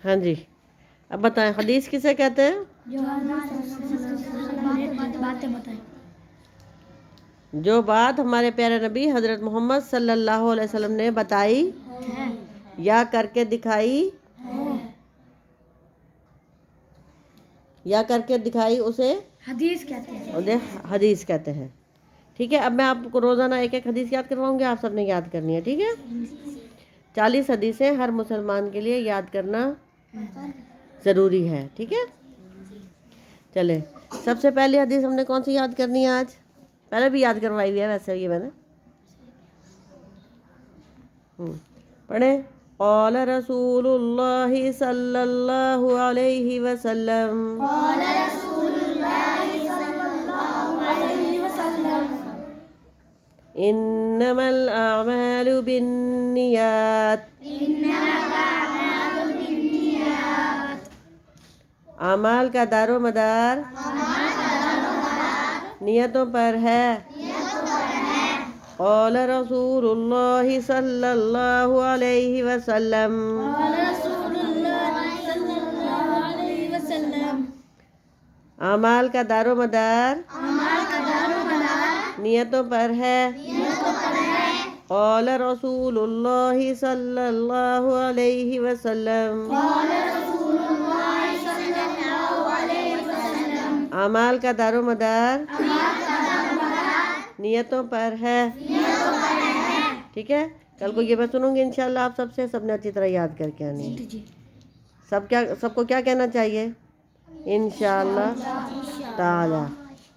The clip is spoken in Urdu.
ہاں جی، اب بتائیں حدیث کسے کہتے ہیں؟ باتیں بتائیں جو بات ہمارے پیارے نبی حضرت محمد صلی اللہ علیہ وسلم نے بتائی یا کر کے دکھائی اسے حدیث کہتے ہیں. حدیث کہتے ہیں. ٹھیک ہے، اب میں آپ کو روزانہ ایک ایک حدیث یاد کرواؤں گی، آپ سب نے یاد کرنی ہے. ٹھیک ہے، 40 حدیثیں ہر مسلمان کے لیے یاد کرنا ضروری ہے. ٹھیک ہے، چلے سب سے پہلی حدیث ہم نے کون سی یاد کرنی ہے؟ آج پہلے بھی یاد کروائی ہوئی ہے ویسے یہ میں نے پڑھیں. قال رسول اللہ صلی اللہ علیہ وسلم انما الاعمال بالنیات، اعمال کا دار و مدار نیتوں پر ہے. قال رسول اللہ صلی اللہ علیہ وسلم اعمال کا دار و مدار نیتوں پر ہے. قال رسول اللہ صلی اللہ علیہ وسلم اعمال کا دار و مدار نیتوں پر ہے. ٹھیک ہے، کل کو یہ میں سنوں گی انشاءاللہ آپ سب نے اچھی طرح یاد کر کے آنی ہے. سب کو کیا کہنا چاہیے؟ انشاءاللہ تعالی.